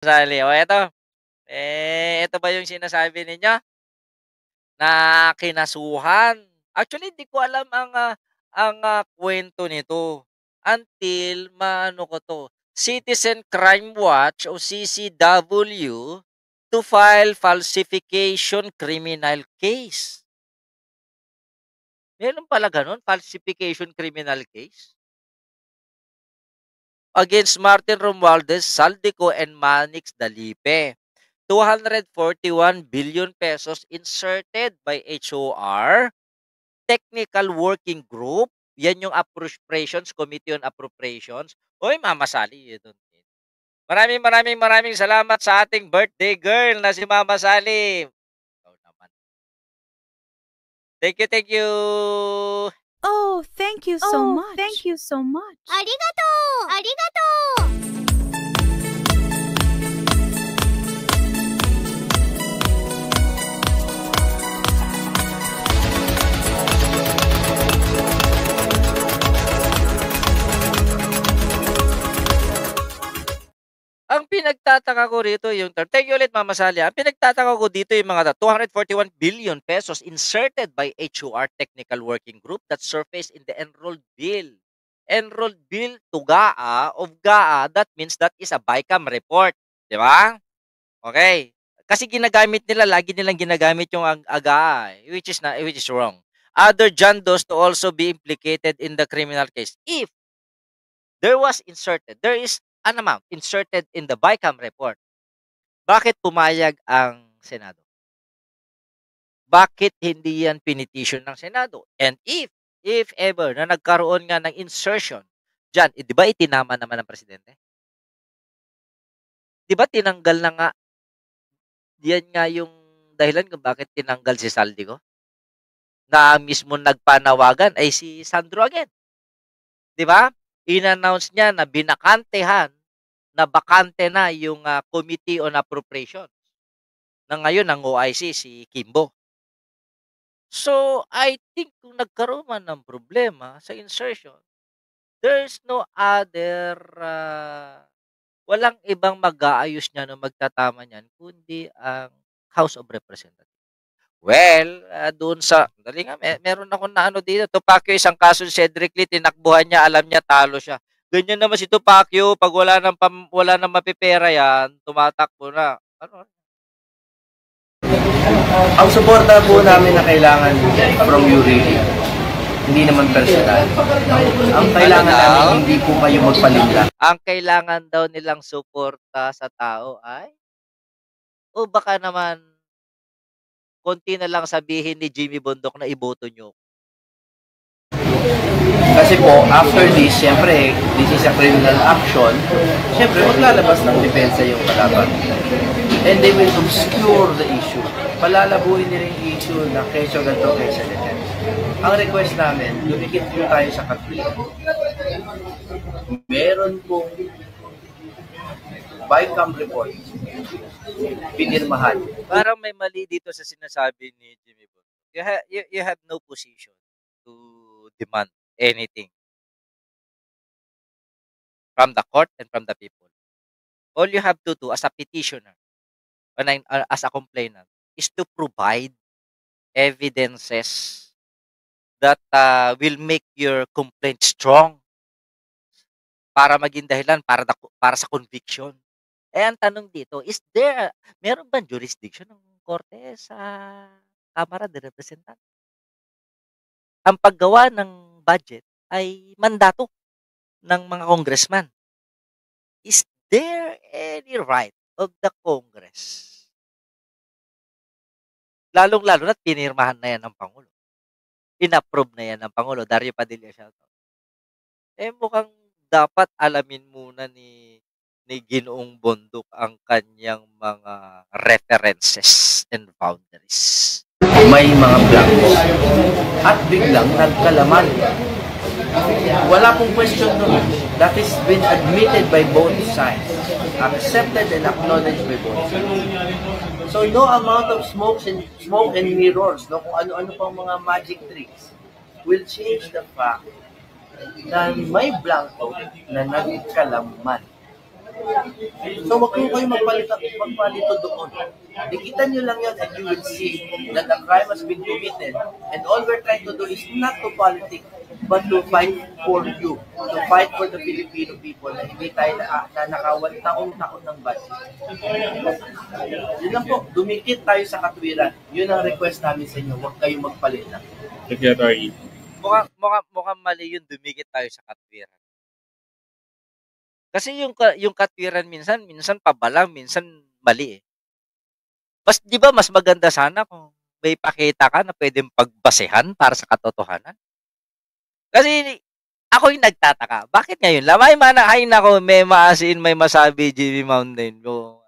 Sali, o eto, eto ba yung sinasabi ninyo na kinasuhan? Actually, hindi ko alam ang kuwento nito until maano ko 'to, Citizen Crime Watch o CCW to file falsification criminal case. Meron pala gano'n, falsification criminal case? Against Martin Romualdez, Saldico, and Manix Dalipe. 241 billion pesos inserted by HOR, Technical Working Group, yan yung Appropriations, Committee on Appropriations. Uy, Mama Sally, yun dun. Maraming maraming maraming salamat sa ating birthday girl na si Mama Sally. Ikaw naman. Thank you, thank you. Oh, thank you so much. Thank you so much. ありがとうありがとう Ang pinagtataka ko rito yung thank you ulit Mama Sally, ang pinagtataka ko dito yung mga 241 billion pesos inserted by HOR Technical Working Group that surfaced in the enrolled bill. Enrolled bill to GAA of GAA, that means that is a BICAM report, di ba? Okay. Kasi ginagamit nila, lagi nilang ginagamit yung GAA, which is wrong. Other Jandos to also be implicated in the criminal case. If there is an amount inserted in the BICAM report, bakit pumayag ang Senado? Bakit hindi yan pinitisyon ng Senado? And if ever na nagkaroon nga ng insertion dyan, di ba itinama naman ng Presidente? Di ba tinanggal na nga, yan nga yung dahilan kung bakit tinanggal si Saldico? Na mismo nagpanawagan ay si Sandro again. Di ba? In-announce niya na binakantehan, na bakante na yung Committee on Appropriations na ngayon ng OIC si Kimbo. So, I think kung nagkaroon man ng problema sa insertion, there's no other, walang ibang mag-aayos niyan o magtatama niyan kundi ang House of Representatives. Well, doon sa dali nga, meron akong naano dito, Tupaccio, isang kaso si Cedric Lee, tinakbuhan niya, alam niya talo siya. Ganyan naman si Tupaccio, pag wala nang mapipera yan, tumatakbo na. Ano? Ang suporta po namin na kailangan from you really, hindi naman personal. Ang kailangan namin, hindi po kayo magpalinda. Ang kailangan daw nilang suporta sa tao ay, o baka naman, konti na lang sabihin ni Jimmy Bondok na iboto nyo. Kasi po, after this, syempre, this is a criminal action, syempre, maglalabas ng depensa yung kalaban. And they will obscure the issue. Palalabuin nila yung issue na keso ganito, keso ganyan. Ang request namin, lumikit po tayo sa katli. Meron pong BICAM report, pinirmahan. Parang may mali dito sa sinasabi ni Jimmy Bondok. You have no position to demand anything from the court and from the people. All you have to do as a petitioner and as a complainant is to provide evidences that will make your complaint strong para maging dahilan para sa conviction. Eh, ang tanong dito, meron bang jurisdiction ng korte sa Kamara de Representantes? Ang paggawa ng budget ay mandato ng mga congressman. Is there any right of the Congress? Lalong-lalo na't pinirmahan na yan ng Pangulo. In-approve na yan ng Pangulo. Dario Padilla shoutout. Eh, mukhang dapat alamin muna ni Ginoong Bondok ang kanyang mga references and boundaries. May mga blanco at biglang nagkalaman. Wala pong question doon. That is been admitted by both sides, accepted and acknowledged by both sides. So no amount of smoke and mirrors, no, kung ano-ano pang mga magic tricks will change the fact na may blanco na nagkalaman. So, wag po kayo magpalito doon. Nakita nyo lang yun and you will see that the crime has been committed and all we're trying to do is not to politic but to fight for you, to fight for the Filipino people na hindi tayo na nakawan taong-taon ng budget. Yun lang po, dumikit tayo sa katwiran. Yun ang request namin sa inyo, huwag kayong magpalit na. Secretary. Mukhang mali yung dumikit tayo sa katwiran. Kasi yung katwiran minsan pabalang, minsan mali eh. 'Di ba mas maganda sana kung may pakita ka na pwedeng pagbasehan para sa katotohanan? Kasi ako yung nagtataka, bakit ngayon lamay manahay nako may maasin may masabi Jimmy Mountain ko.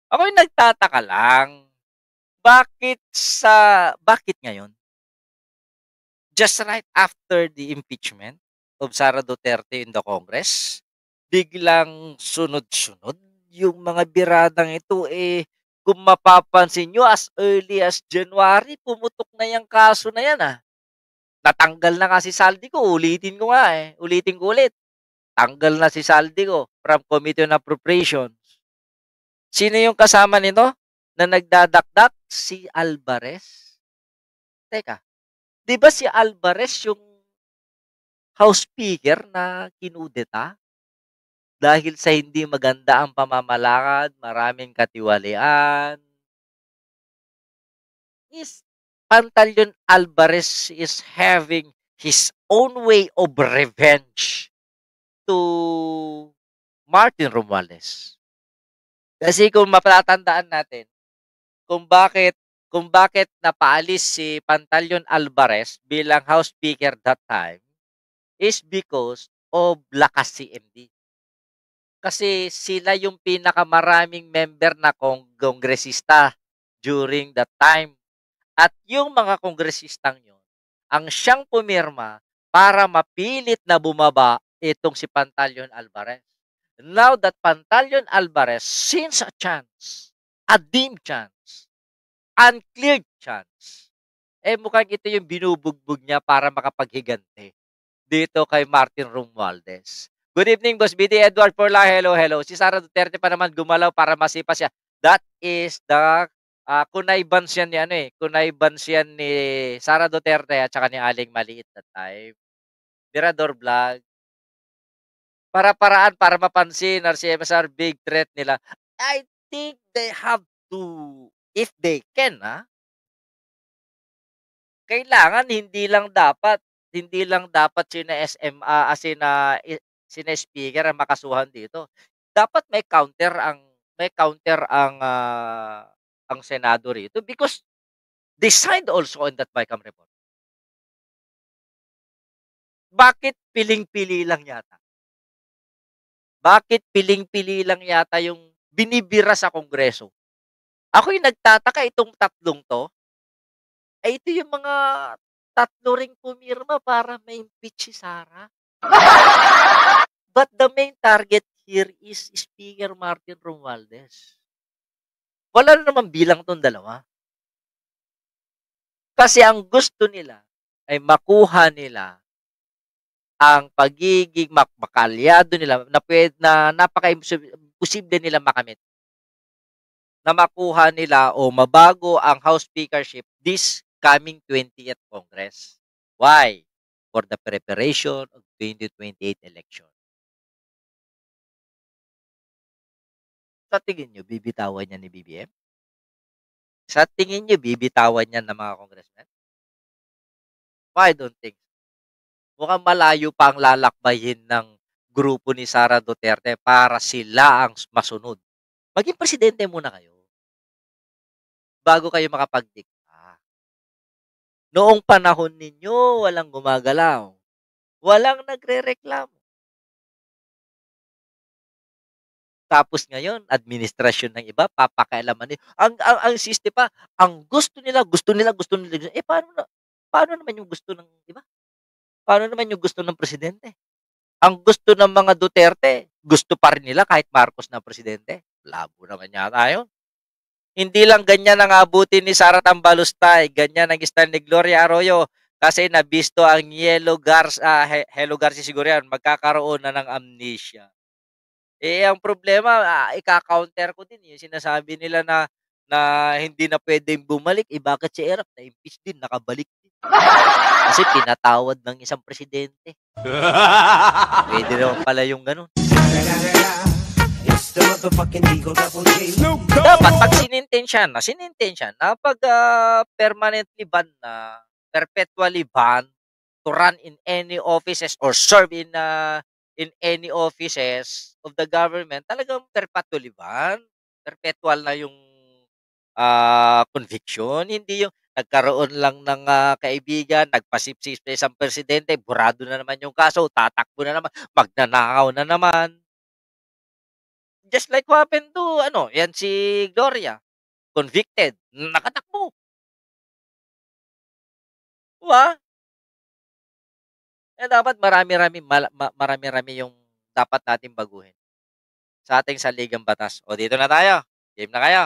Ako yung nagtataka lang. Bakit ngayon? Just right after the impeachment of Sara Duterte in the Congress, biglang sunod-sunod yung mga biradang ito kung mapapansin nyo as early as January, pumutok na yung kaso na yan Natanggal na nga si Saldico, ulitin ko ulit. Tanggal na si Saldico from Committee on Appropriations. Sino yung kasama nito na nagdadakdak? Si Alvarez. Teka, di ba si Alvarez yung House Speaker na kinudeta? Dahil sa hindi maganda ang pamamalakad, maraming katiwalian. Pantaleon Alvarez is having his own way of revenge to Martin Romualdez. Kasi kung mapatatandaan natin, kung bakit napaalis si Pantaleon Alvarez bilang House Speaker that time is because of lakas CMD. Kasi sila yung pinakamaraming member na kongresista during that time. At yung mga kongresistang yun, ang siyang pumirma para mapilit na bumaba itong si Pantaleon Alvarez. Now that Pantaleon Alvarez sees a chance, a dim chance, uncleared chance, mukhang ito yung binubugbog niya para makapaghiganti dito kay Martin Romualdez. Good evening, Boss BD Edward Porla. Hello. Si Sara Duterte pa naman gumalaw para masipa siya. That is the kunaybans yan ni Sara Duterte at saka ni Aling Maliit that time. Mirador Vlog. Para mapansin RCMSR big threat nila. I think they have to, if they can, kailangan hindi lang dapat sina speaker ang makasuhan dito. Dapat may counter ang Senado rito because they signed also on that BICAM report. Bakit piling-pili lang yata? Bakit piling-pili lang yata yung binibira sa Kongreso? Ako yung nagtataka itong tatlong to, ito yung mga tatlo ring pumirma para ma-impeach si Sara. But the main target here is Speaker Martin Romualdez. Wala na naman bilang tong dalawa. Kasi ang gusto nila ay makuha nila ang pagiging makalyado nila na napaka-imposible nila makamit. Na makuha nila o mabago ang House Speakership this coming 20th Congress. Why? For the preparation of 2028 election. Sa tingin nyo, bibitawan niya ni BBM? Sa tingin nyo, bibitawan niya ng mga congressmen? I don't think so. Mukhang malayo pa ang lalakbayin ng grupo ni Sara Duterte para sila ang masunod. Maging presidente muna kayo bago kayo makapagdikta. Noong panahon ninyo, walang gumagalaw. Walang nagre-reklamo. Tapos ngayon, administrasyon ng iba, papakialaman nila. Ang system pa, ang gusto nila. Paano naman yung gusto ng iba? Paano naman yung gusto ng presidente? Ang gusto ng mga Duterte, gusto pa rin nila kahit Marcos na presidente. Labo naman yata yun. Hindi lang ganyan ang abutin ni Sara Tambalustay, ganyan ang style ni Gloria Arroyo kasi nabisto ang Hello Garcia siguro yan, magkakaroon na ng amnesia. Ang problema, ika-counter ko din yung sinasabi nila na hindi na puwedeng bumalik, bakit si Erap na-impeach din, nakabalik din. Kasi pinatawad ng isang presidente. Puwede naman pala yung gano'n. Dapat 'pag sinintensya na 'pag, permanently ban na, perpetually banned to run in any offices or serve in any offices of the government, talagang perpetually ban. Perpetual na yung, conviction, hindi yung nagkaroon lang ng, kaibigan, nagpasipsip sa isang presidente, burado na naman yung kaso, tatakbo na naman, magnanakaw na naman. Just like what happened to yan si Gloria, convicted, nakatakbo, 'di ba? Dapat marami-rami yung dapat nating baguhin sa ating saligang batas. O dito na tayo, game na kayo.